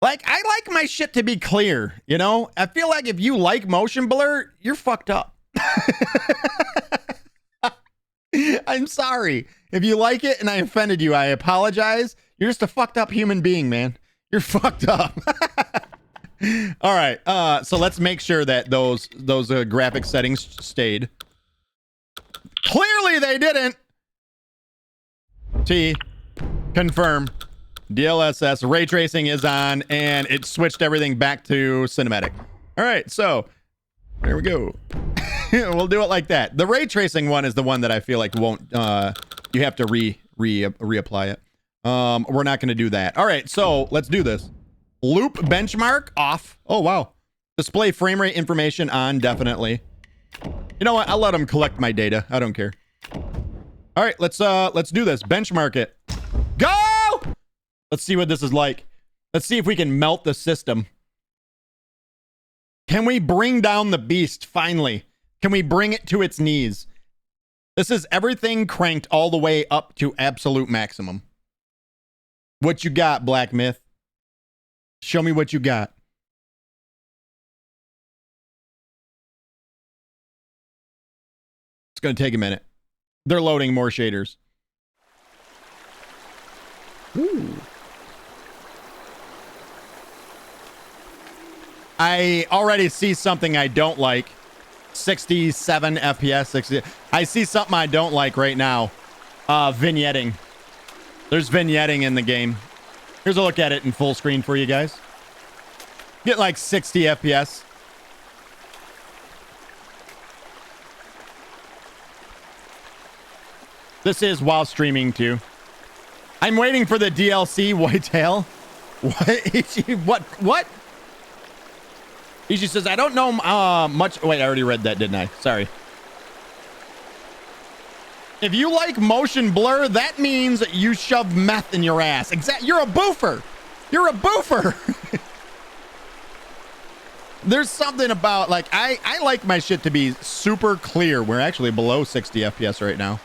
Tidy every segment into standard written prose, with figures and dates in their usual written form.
Like, I like my shit to be clear, you know? I feel like if you like motion blur, you're fucked up. I'm sorry. If you like it and I offended you, I apologize. You're just a fucked up human being, man. You're fucked up. All right. So let's make sure that those graphic settings stayed. Clearly they didn't. T. Confirm. DLSS. Ray tracing is on, and it switched everything back to cinematic. All right. So there we go. We'll do it like that. The ray tracing one is the one that I feel like won't. You have to reapply it. We're not going to do that. All right. So let's do this. Loop benchmark off. Oh wow. Display frame rate information on, definitely. You know what? I'll let them collect my data. I don't care. All right, let's do this. Benchmark it. Go! Let's see what this is like. Let's see if we can melt the system. Can we bring down the beast finally? Can we bring it to its knees? This is everything cranked all the way up to absolute maximum. What you got, Black Myth? Show me what you got. It's going to take a minute. They're loading more shaders. Ooh. I already see something I don't like. 67 FPS. 60. I see something I don't like right now. Vignetting. There's vignetting in the game. Here's a look at it in full screen for you guys. Get like 60 FPS. This is while streaming too. I'm waiting for the DLC Whitetail. What? What? Ishi says, I don't know much. Wait, I already read that, didn't I? Sorry. If you like motion blur, that means you shove meth in your ass. You're a boofer. You're a boofer. There's something about, like, I like my shit to be super clear. We're actually below 60 FPS right now.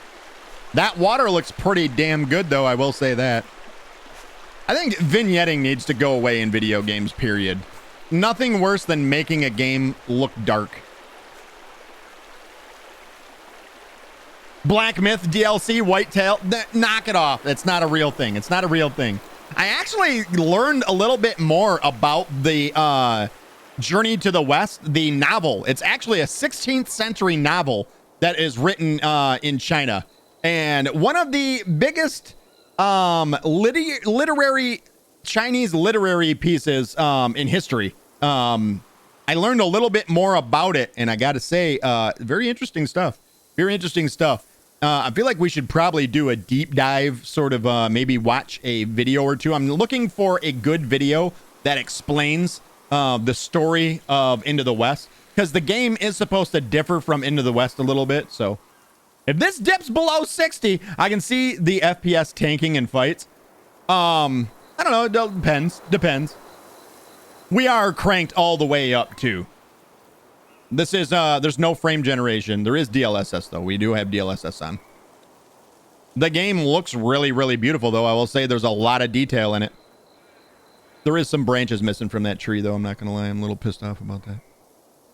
That water looks pretty damn good, though. I will say that. I think vignetting needs to go away in video games, period. Nothing worse than making a game look dark. Black Myth DLC, Whitetail, knock it off. It's not a real thing. It's not a real thing. I actually learned a little bit more about the Journey to the West, the novel. It's actually a 16th century novel that is written in China. And one of the biggest literary Chinese literary pieces in history. I learned a little bit more about it, and I got to say, very interesting stuff. Very interesting stuff. I feel like we should probably do a deep dive, sort of maybe watch a video or two. I'm looking for a good video that explains the story of Into the West, because the game is supposed to differ from Into the West a little bit. So if this dips below 60, I can see the FPS tanking in fights. I don't know. It depends. We are cranked all the way up too. This is, there's no frame generation. There is DLSS though. We do have DLSS on. The game looks really, really beautiful though. I will say there's a lot of detail in it. There is some branches missing from that tree though. I'm not going to lie. I'm a little pissed off about that.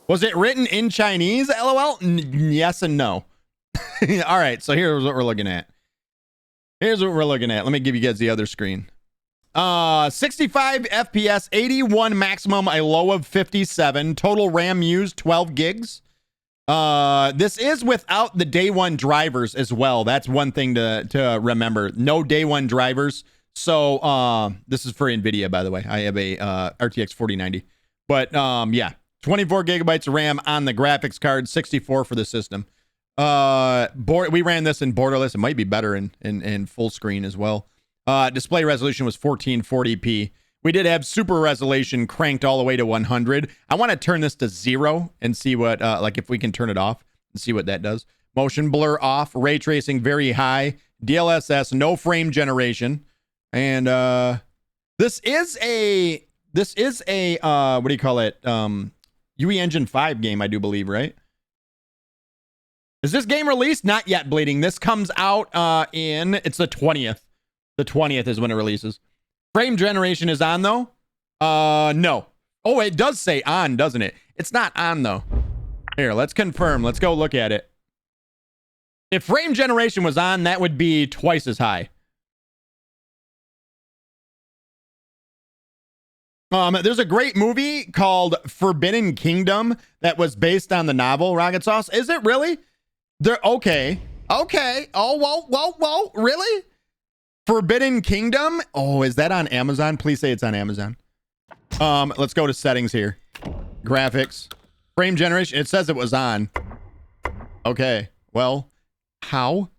Was it written in Chinese? LOL? Yes and no. All right. So here's what we're looking at. Here's what we're looking at. Let me give you guys the other screen. 65 FPS, 81 maximum, a low of 57. Total RAM used 12 gigs. This is without the day one drivers as well. That's one thing to remember. No day one drivers. So this is for NVIDIA, by the way. I have a RTX 4090. But yeah, 24 gigabytes of RAM on the graphics card, 64 for the system. We ran this in borderless. It might be better in full screen as well. Display resolution was 1440p. We did have super resolution cranked all the way to 100. I want to turn this to 0 and see what, like if we can turn it off and see what that does. Motion blur off, ray tracing very high, DLSS, no frame generation. And this is a what do you call it? UE Engine 5 game, I do believe, right? Is this game released? Not yet, Bleeding. This comes out it's the 20th. The 20th is when it releases. Frame generation is on though. No. Oh, it does say on, doesn't it? It's not on though. Here, let's confirm. Let's go look at it. If frame generation was on, that would be twice as high. There's a great movie called Forbidden Kingdom that was based on the novel Rockitsauce. Is it really? Okay. Okay. Oh, whoa. Really? Forbidden Kingdom? Oh, is that on Amazon? Please say it's on Amazon. Let's go to settings here. Graphics. Frame generation. It says it was on. Okay. Well, how?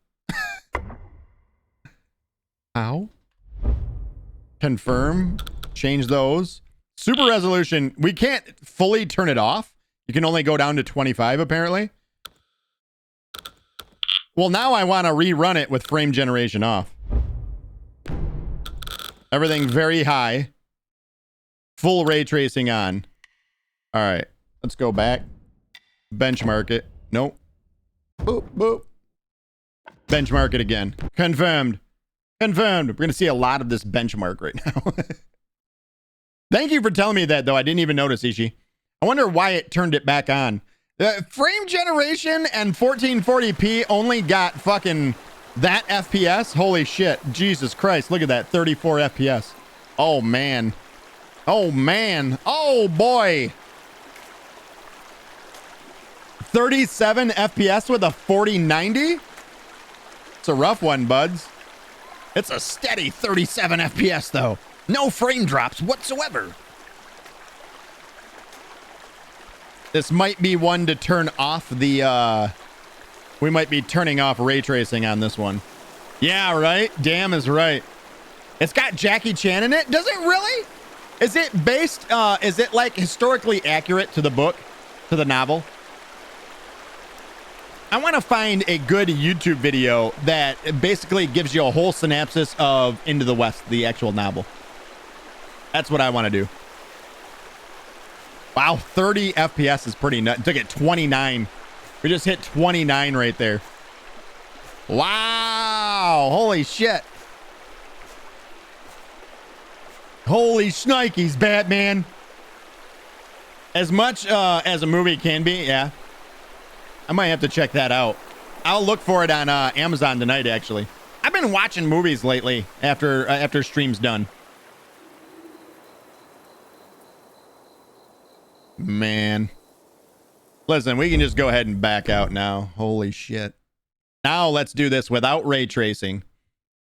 How? Confirm. Change those. Super resolution. We can't fully turn it off. You can only go down to 25 apparently. Well, now I want to rerun it with frame generation off. Everything very high. Full ray tracing on. All right. Let's go back. Benchmark it. Nope. Boop, boop. Benchmark it again. Confirmed. Confirmed. We're going to see a lot of this benchmark right now. Thank you for telling me that, though. I didn't even notice, Ishi. I wonder why it turned it back on. Frame generation and 1440p only got fucking that FPS? Holy shit. Jesus Christ. Look at that. 34 FPS. Oh, man. Oh, man. Oh, boy. 37 FPS with a 4090? It's a rough one, buds. It's a steady 37 FPS, though. No frame drops whatsoever. This might be one to turn off the, we might be turning off ray tracing on this one. Yeah, right? Damn is right. It's got Jackie Chan in it? Does it really? Is it based, is it like historically accurate to the book, to the novel? I want to find a good YouTube video that basically gives you a whole synopsis of Into the West, the actual novel. That's what I want to do. Wow, 30 FPS is pretty nuts. Took it 29. We just hit 29 right there. Wow, holy shit. Holy shnikes, Batman. As much as a movie can be, yeah. I might have to check that out. I'll look for it on Amazon tonight, actually. I've been watching movies lately after stream's done. Man. Listen, we can just go ahead and back out now. Holy shit. Now let's do this without ray tracing.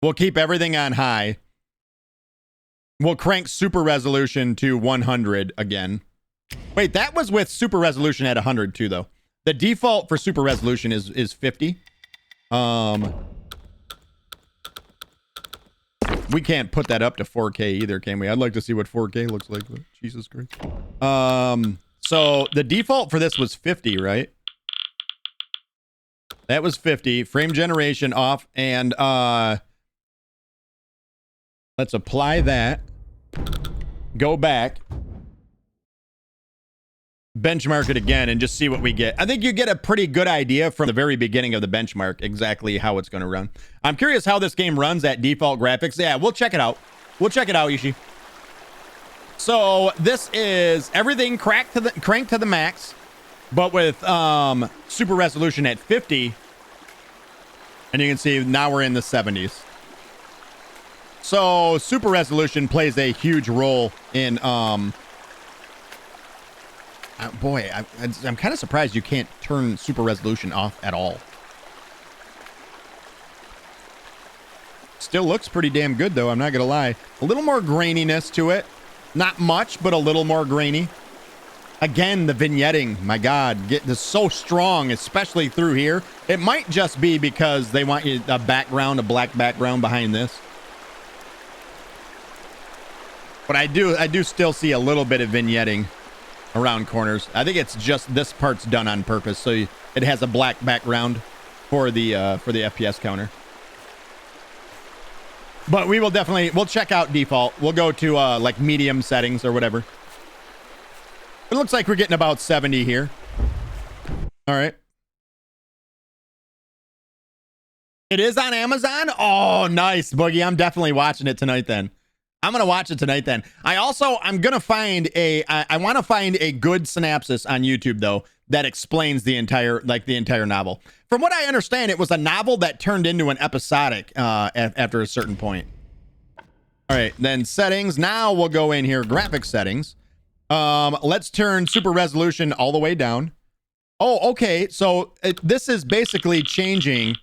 We'll keep everything on high. We'll crank super resolution to 100 again. Wait, that was with super resolution at 100 too, though. The default for super resolution is 50. We can't put that up to 4K either, can we? I'd like to see what 4K looks like. Jesus Christ. So the default for this was 50, right? That was 50. Frame generation off, and let's apply that. Go back. Benchmark it again and just see what we get. I think you get a pretty good idea from the very beginning of the benchmark exactly how it's going to run. I'm curious how this game runs at default graphics. Yeah, we'll check it out. We'll check it out, Ishi. So this is everything cranked to the max, but with super resolution at 50. And you can see now we're in the 70s. So super resolution plays a huge role in boy, I'm kind of surprised you can't turn super resolution off at all. Still looks pretty damn good, though. I'm not going to lie. A little more graininess to it. Not much, but a little more grainy. Again, the vignetting, my God, is so strong, especially through here. It might just be because they want you a background, a black background behind this. But I do still see a little bit of vignetting around corners. I think it's just this part's done on purpose, so it has a black background for the FPS counter. But we'll check out default. We'll go to like medium settings or whatever. It looks like we're getting about 70 here. All right. It is on Amazon? Oh, nice, Boogie. I'm definitely watching it tonight then. I'm gonna watch it tonight. Then I'm gonna find I want to find a good synopsis on YouTube though that explains the entire novel. From what I understand, it was a novel that turned into an episodic after a certain point. All right, then settings. Now we'll go in here, graphic settings. Let's turn super resolution all the way down. Oh, okay. So this is basically changing.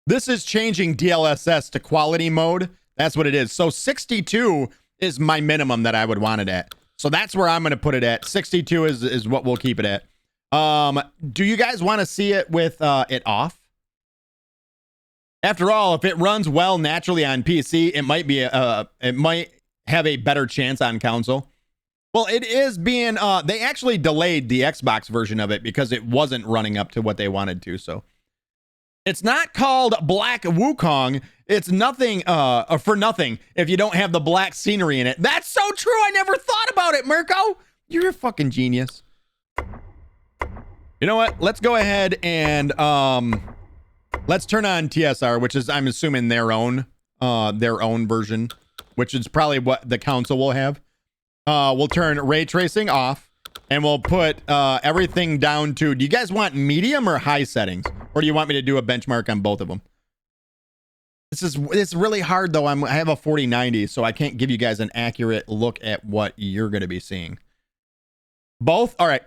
This is changing DLSS to quality mode. That's what it is. So 62 is my minimum that I would want it at. So that's where I'm going to put it at. 62 is what we'll keep it at. Do you guys want to see it with it off? After all, if it runs well naturally on PC, it might be it might have a better chance on console. Well, it is being they actually delayed the Xbox version of it because it wasn't running up to what they wanted to. So it's not called Black Wukong. It's nothing for nothing if you don't have the black scenery in it. That's so true. I never thought about it, Mirko. You're a fucking genius. You know what? Let's go ahead and let's turn on TSR, which is I'm assuming their own version, which is probably what the console will have. We'll turn ray tracing off. And we'll put everything down to, do you guys want medium or high settings? Or do you want me to do a benchmark on both of them? It's really hard though. I have a 4090, so I can't give you guys an accurate look at what you're going to be seeing. Both? All right.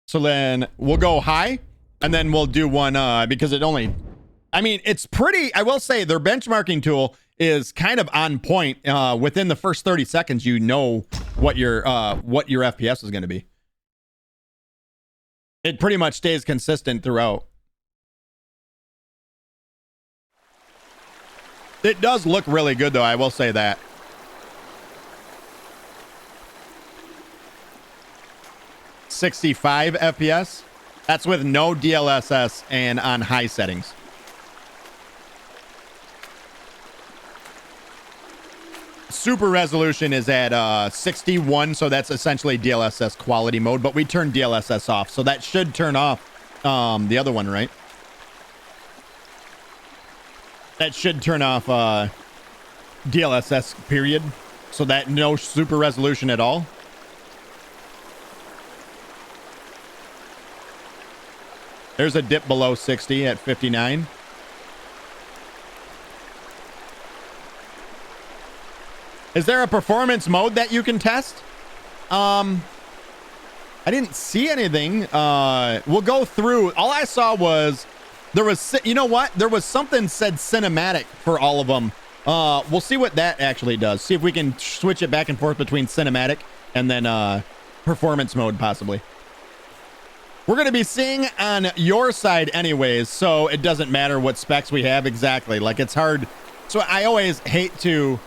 So then we'll go high, and then we'll do one because it only, I mean, it's pretty, I will say their benchmarking tool is kind of on point. Within the first 30 seconds, you know what your FPS is going to be. It pretty much stays consistent throughout. It does look really good, though. I will say that. $65 FPS. That's with no DLSS and on high settings. Super resolution is at 61, so that's essentially DLSS quality mode, but we turned DLSS off, so that should turn off the other one, right? That should turn off DLSS period, so that no super resolution at all. There's a dip below 60 at 59. Is there a performance mode that you can test? I didn't see anything. We'll go through. All I saw was there was, you know what? There was something said cinematic for all of them. We'll see what that actually does. See if we can switch it back and forth between cinematic and then performance mode possibly. We're going to be seeing on your side anyways, so it doesn't matter what specs we have exactly. Like, it's hard. So I always hate to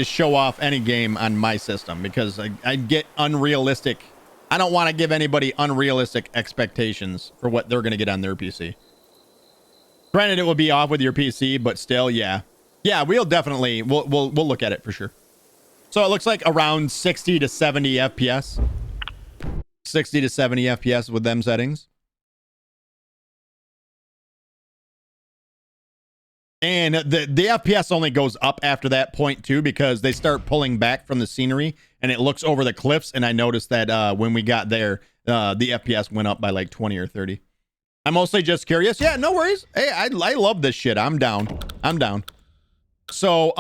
show off any game on my system because I get unrealistic. I don't want to give anybody unrealistic expectations for what they're going to get on their PC. Granted, it will be off with your PC, but still, yeah. Yeah, we'll definitely, we'll look at it for sure. So it looks like around 60 to 70 FPS. 60 to 70 FPS with them settings. And the FPS only goes up after that point too, because they start pulling back from the scenery and it looks over the cliffs. And I noticed that when we got there, the FPS went up by like 20 or 30. I'm mostly just curious. Yeah, no worries. Hey, I love this shit. I'm down. I'm down. So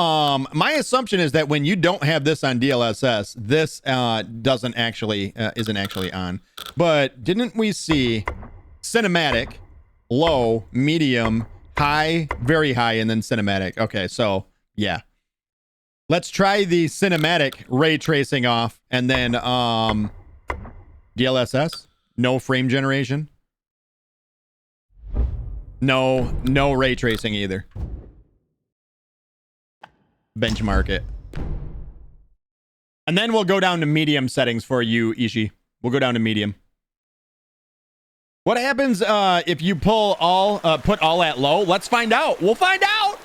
my assumption is that when you don't have this on DLSS, this isn't actually on. But didn't we see cinematic, low, medium, high, very high, and then cinematic? Okay, so yeah. Let's try the cinematic ray tracing off, and then DLSS, no frame generation. No ray tracing either. Benchmark it. And then we'll go down to medium settings for you, Ishi. We'll go down to medium. What happens if you pull all, put all at low? Let's find out. We'll find out.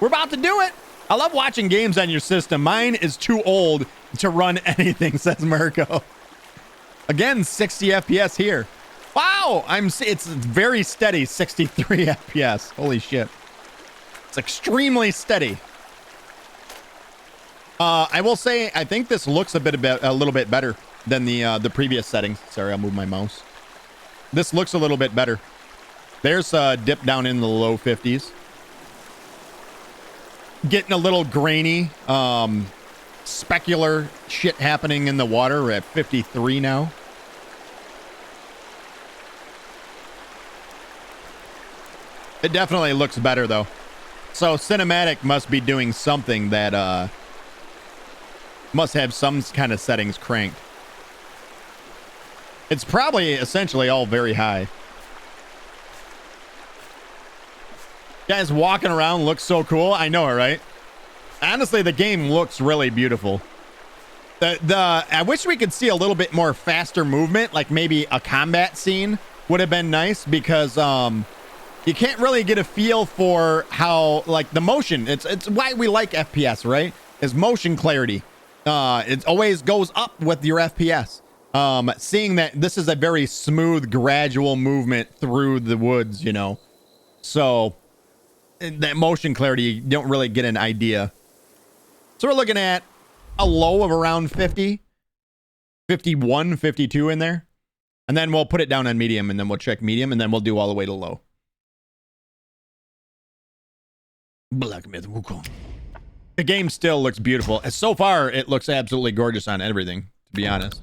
We're about to do it. I love watching games on your system. Mine is too old to run anything, says Mirko. Again, 60 FPS here. Wow, it's very steady, 63 FPS. Holy shit. It's extremely steady. I will say, I think this looks a little bit better than the previous settings. Sorry, I'll move my mouse. This looks a little bit better. There's a dip down in the low 50s. Getting a little grainy. Specular shit happening in the water. We're at 53 now. It definitely looks better, though. So cinematic must be doing something that must have some kind of settings cranked. It's probably essentially all very high. Guys walking around looks so cool. I know it, right? Honestly, the game looks really beautiful. I wish we could see a little bit more faster movement, like maybe a combat scene would have been nice, because you can't really get a feel for how, like, the motion. It's why we like FPS, right? Is motion clarity. It always goes up with your FPS. Seeing that this is a very smooth, gradual movement through the woods, you know. So that motion clarity, you don't really get an idea. So we're looking at a low of around 50, 51, 52 in there. And then we'll put it down on medium, and then we'll check medium, and then we'll do all the way to low. Black Myth Wukong. The game still looks beautiful. So far, it looks absolutely gorgeous on everything, to be honest.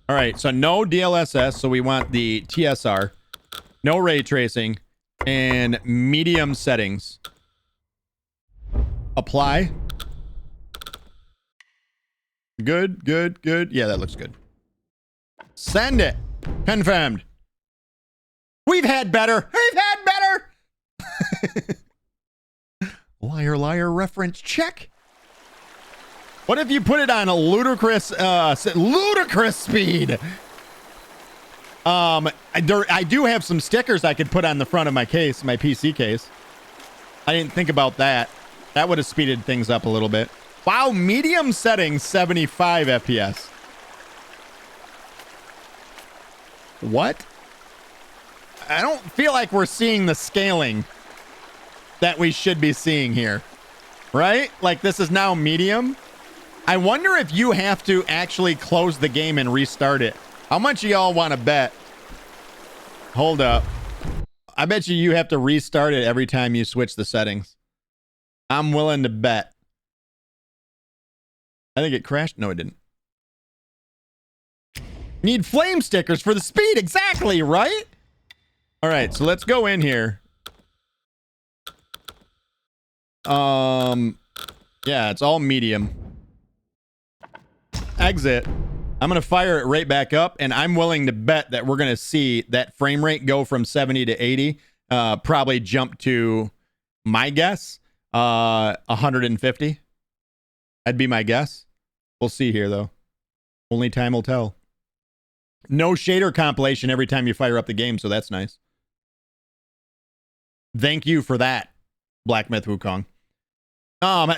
All right, so no DLSS, so we want the TSR. No ray tracing. And medium settings. Apply. Good, good, good. Yeah, that looks good. Send it. Confirmed. We've had better. We've had better. Liar, liar reference check. What if you put it on a ludicrous speed? I do have some stickers I could put on the front of my case, my PC case. I didn't think about that. That would have speeded things up a little bit. Wow, medium settings, 75 FPS. What? I don't feel like we're seeing the scaling that we should be seeing here, right? Like, this is now medium. I wonder if you have to actually close the game and restart it. How much y'all want to bet? Hold up. I bet you have to restart it every time you switch the settings. I'm willing to bet. I think it crashed. No, it didn't. Need flame stickers for the speed. Exactly, right? All right, so let's go in here. Yeah, it's all medium. Exit. I'm going to fire it right back up, and I'm willing to bet that we're going to see that frame rate go from 70 to 80, probably jump to, my guess, 150. That'd be my guess. We'll see here, though. Only time will tell. No shader compilation every time you fire up the game, so that's nice. Thank you for that, Black Myth Wukong.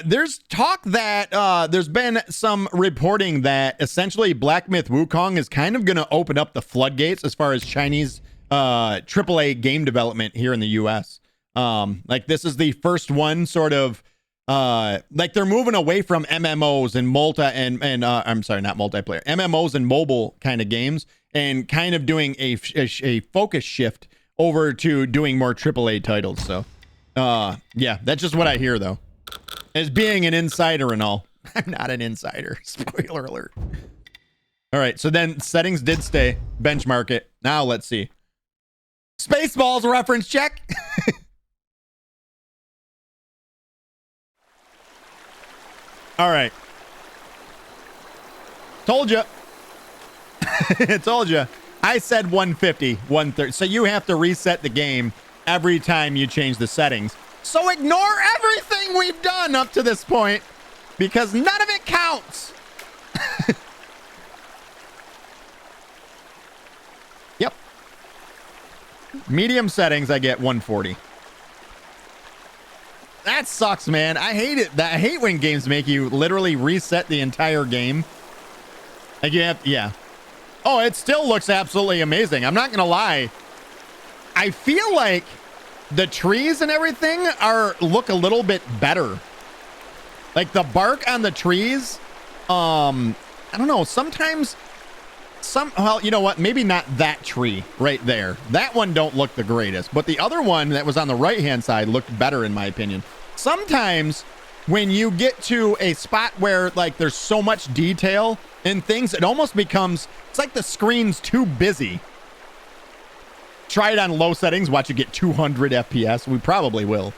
There's talk that there's been some reporting that essentially Black Myth Wukong is kind of going to open up the floodgates as far as Chinese AAA game development here in the US. Like, this is the first one sort of like, they're moving away from MMOs and I'm sorry, not multiplayer, MMOs and mobile kind of games, and kind of doing a focus shift over to doing more AAA titles. So yeah, that's just what I hear, though. As being an insider and all. I'm not an insider. Spoiler alert. All right, so then settings did stay. Benchmark it. Now let's see. Spaceballs reference check. All right. Told you. Told you. I said 150, 130. So you have to reset the game every time you change the settings. So ignore everything we've done up to this point, because none of it counts. Yep. Medium settings, I get 140. That sucks, man. I hate it. I hate when games make you literally reset the entire game. Like, you have, yeah. Oh, it still looks absolutely amazing. I'm not going to lie. I feel like the trees and everything look a little bit better. Like the bark on the trees, I don't know, sometimes well, you know what? Maybe not that tree right there. That one don't look the greatest, but the other one that was on the right-hand side looked better in my opinion. Sometimes when you get to a spot where like there's so much detail in things, it almost becomes, it's like the screen's too busy. Try it on low settings, watch it get 200 FPS. We probably will.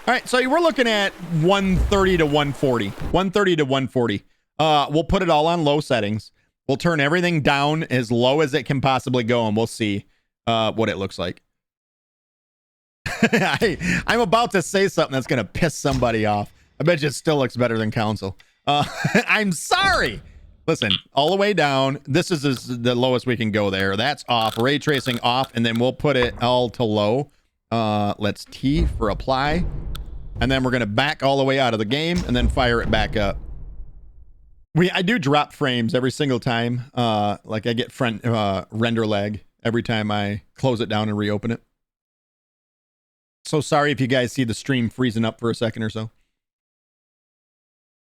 All right, so we're looking at 130 to 140. 130 to 140. We'll put it all on low settings. We'll turn everything down as low as it can possibly go, and we'll see what it looks like. I'm about to say something that's going to piss somebody off. I bet you it still looks better than console. I'm sorry. Listen, all the way down. This is the lowest we can go there. That's off. Ray tracing off, and then we'll put it all to low. Let's T for apply. And then we're going to back all the way out of the game and then fire it back up. I do drop frames every single time. Like I get render lag every time I close it down and reopen it. So sorry if you guys see the stream freezing up for a second or so.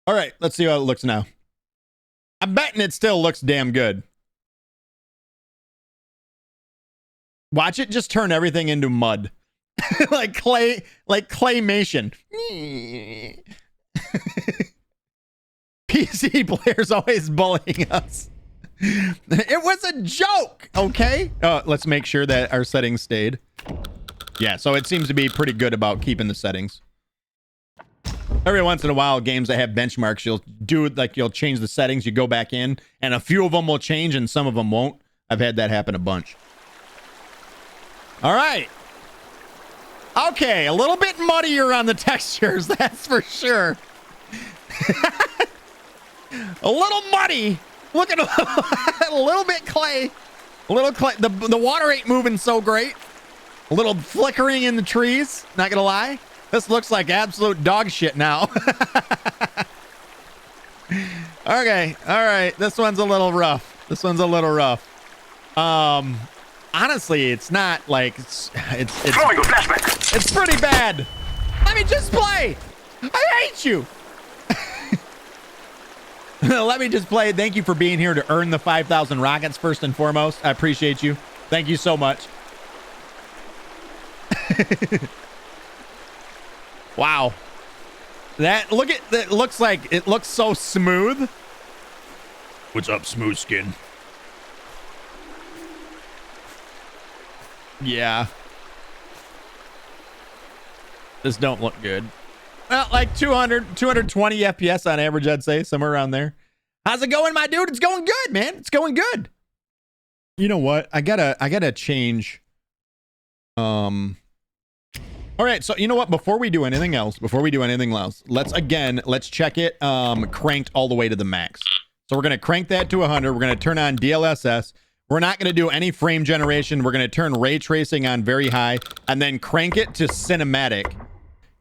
All right, let's see how it looks now. I'm betting it still looks damn good. Watch it just turn everything into mud. like claymation. PC players always bullying us. It was a joke, okay? Let's make sure that our settings stayed. Yeah, so it seems to be pretty good about keeping the settings. Every once in a while, games that have benchmarks, you'll change the settings, you go back in, and a few of them will change and some of them won't. I've had that happen a bunch. All right. Okay, a little bit muddier on the textures, that's for sure. A little muddy. Look at a little bit clay. A little clay. The water ain't moving so great. A little flickering in the trees. Not gonna lie. This looks like absolute dog shit now. Okay. All right. This one's a little rough. Honestly, it's not like it's pretty bad. Let me just play. I hate you. Let me just play. Thank you for being here to earn the 5,000 rockets first and foremost. I appreciate you. Thank you so much. Wow. That looks like it looks so smooth. What's up, smooth skin? Yeah. This don't look good. Well, like 220 FPS on average, I'd say, somewhere around there. How's it going, my dude? It's going good, man. It's going good. You know what? I gotta change. All right, so you know what? Before we do anything else, let's check it cranked all the way to the max. So we're gonna crank that to 100. We're gonna turn on DLSS. We're not gonna do any frame generation. We're gonna turn ray tracing on very high and then crank it to cinematic.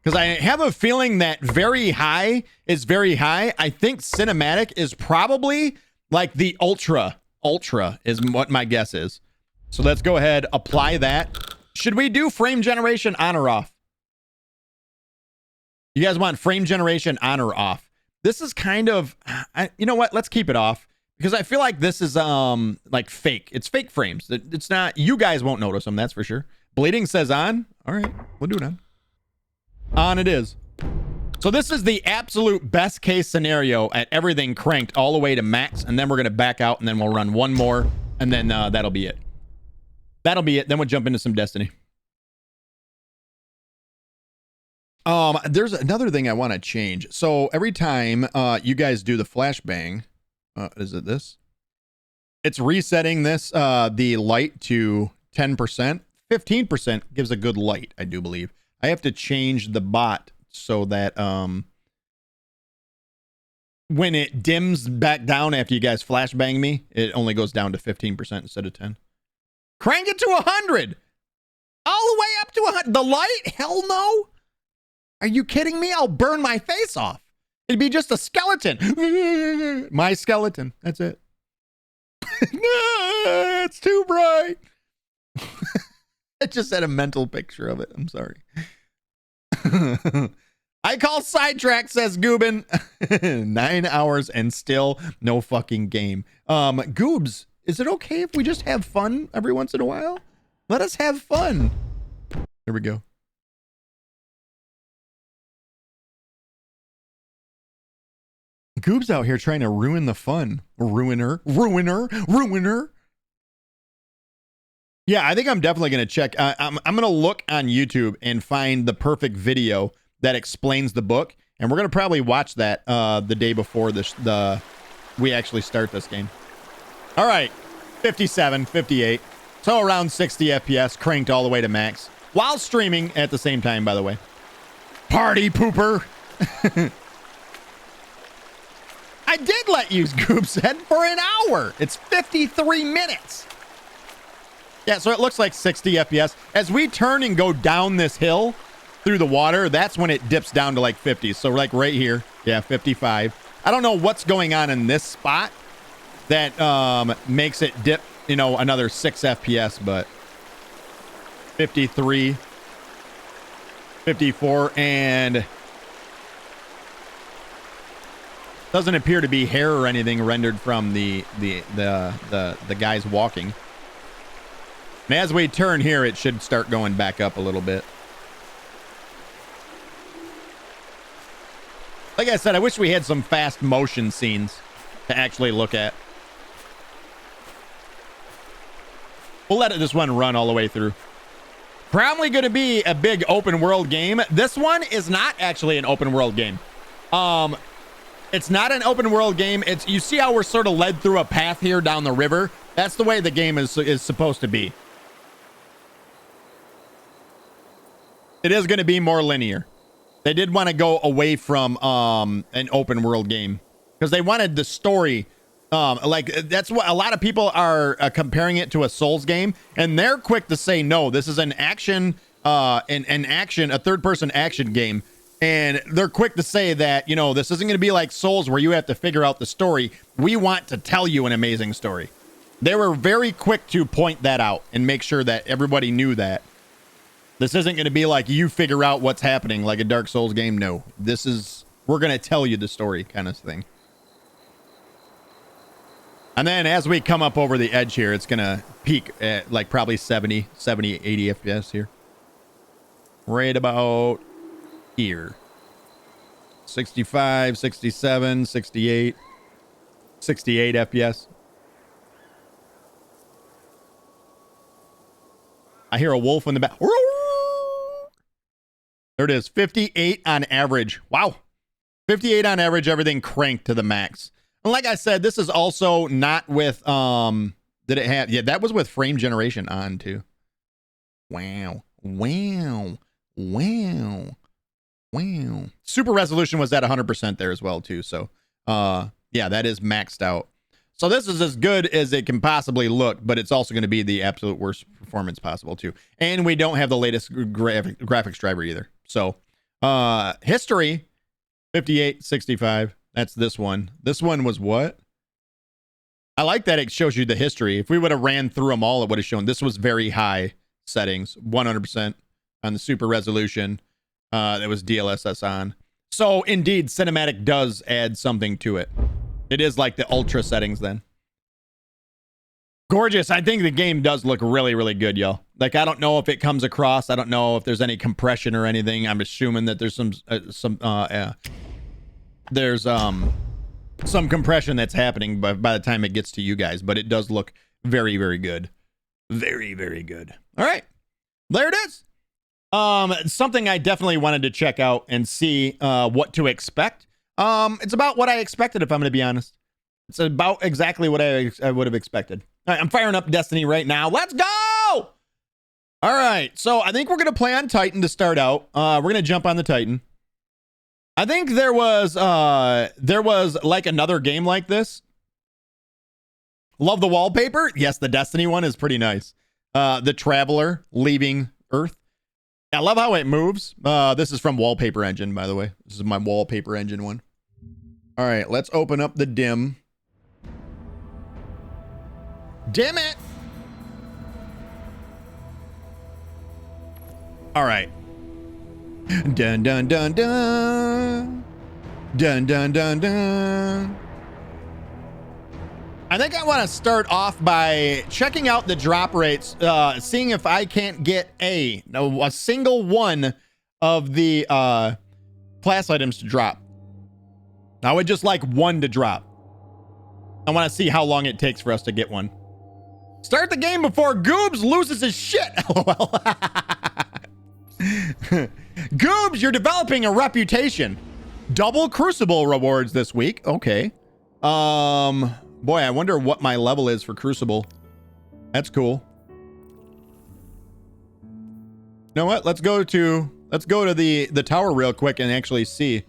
Because I have a feeling that very high is very high. I think cinematic is probably like the ultra. Ultra is what my guess is. So let's go ahead, apply that. Should we do frame generation on or off? You guys want frame generation on or off? This is kind of, you know what? Let's keep it off because I feel like this is like fake. It's fake frames. It's not, you guys won't notice them, that's for sure. Bleeding says on. All right, we'll do it on. On it is. So this is the absolute best case scenario at everything cranked all the way to max, and then we're gonna back out and then we'll run one more and then that'll be it. That'll be it. Then we'll jump into some Destiny. There's another thing I want to change. So every time you guys do the flashbang, is it this? It's resetting this the light to 10%. 15% gives a good light, I do believe. I have to change the bot so that when it dims back down after you guys flashbang me, it only goes down to 15% instead of 10. Crank it to 100. All the way up to 100. The light? Hell no. Are you kidding me? I'll burn my face off. It'd be just a skeleton. My skeleton. That's it. No, it's too bright. I just had a mental picture of it. I'm sorry. I call sidetrack, says Goobin. 9 hours and still no fucking game. Goobs, is it okay if we just have fun every once in a while? Let us have fun. Here we go. Goob's out here trying to ruin the fun. Ruiner. Yeah, I think I'm definitely going to check. I'm going to look on YouTube and find the perfect video that explains the book. And we're going to probably watch that the day before we actually start this game. All right. 57, 58. So around 60 FPS, cranked all the way to max. While streaming at the same time, by the way. Party pooper. I did let you, Goop said, for an hour. It's 53 minutes. Yeah, so it looks like 60 FPS. As we turn and go down this hill through the water, that's when it dips down to like 50. So like right here, yeah, 55. I don't know what's going on in this spot that makes it dip, you know, another 6 FPS, but 53, 54, and doesn't appear to be hair or anything rendered from the guys walking. And as we turn here, it should start going back up a little bit. Like I said, I wish we had some fast motion scenes to actually look at. We'll let this one run all the way through. Probably going to be a big open world game. This one is not actually an open world game. It's not an open world game. It's, you see how we're sort of led through a path here down the river? That's the way the game is supposed to be. It is going to be more linear. They did want to go away from an open world game because they wanted the story. Like that's what a lot of people are comparing it to a Souls game, and they're quick to say no. This is an action, a third-person action game, and they're quick to say that, you know, this isn't going to be like Souls where you have to figure out the story. We want to tell you an amazing story. They were very quick to point that out and make sure that everybody knew that. This isn't going to be like you figure out what's happening like a Dark Souls game. No, this is, we're going to tell you the story kind of thing. And then as we come up over the edge here, it's going to peak at like probably 70, 80 FPS here. Right about here. 65, 67, 68, 68 FPS. I hear a wolf in the back. There it is. 58 on average. Wow. 58 on average, everything cranked to the max. And like I said, this is also not with, did it have, yeah, that was with frame generation on too. Wow. Wow. Wow. Wow. Super resolution was at 100% there as well too. So, yeah, that is maxed out. So this is as good as it can possibly look, but it's also going to be the absolute worst performance possible too. And we don't have the latest graphics driver either. So, history, 58, 65. That's this one. This one was what? I like that it shows you the history. If we would have ran through them all, it would have shown this was very high settings, 100% on the super resolution. That was DLSS on. So indeed, cinematic does add something to it. It is like the ultra settings then. Gorgeous. I think the game does look really, really good, y'all. Like, I don't know if it comes across. I don't know if there's any compression or anything. I'm assuming that there's some compression that's happening by the time it gets to you guys, but it does look very, very good. Very, very good. All right. There it is. Something I definitely wanted to check out and see what to expect. It's about what I expected, if I'm going to be honest. It's about exactly what I would have expected. All right, I'm firing up Destiny right now. Let's go! All right, so I think we're going to play on Titan to start out. We're going to jump on the Titan. I think there was like another game like this. Love the wallpaper. Yes, the Destiny one is pretty nice. The Traveler leaving Earth. I love how it moves. This is from Wallpaper Engine, by the way. This is my Wallpaper Engine one. All right, let's open up the dim. Dim it! All right. Dun dun dun dun. Dun dun dun dun. I think I want to start off by checking out the drop rates, seeing if I can't get a single one of the class items to drop. I would just like one to drop. I want to see how long it takes for us to get one. Start the game before Goobs loses his shit. LOL. Goobs, you're developing a reputation. Double Crucible rewards this week. Okay. Boy, I wonder what my level is for Crucible. That's cool. You know what? Let's go to the tower real quick and actually see.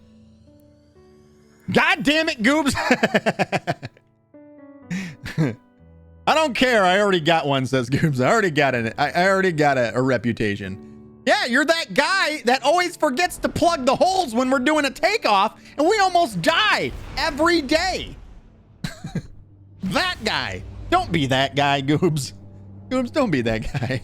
God damn it, Goobs. I don't care. I already got one, says Goobs. I already got a reputation. Yeah, you're that guy that always forgets to plug the holes when we're doing a takeoff, and we almost die every day. That guy. Don't be that guy, Goobs. Goobs, don't be that guy.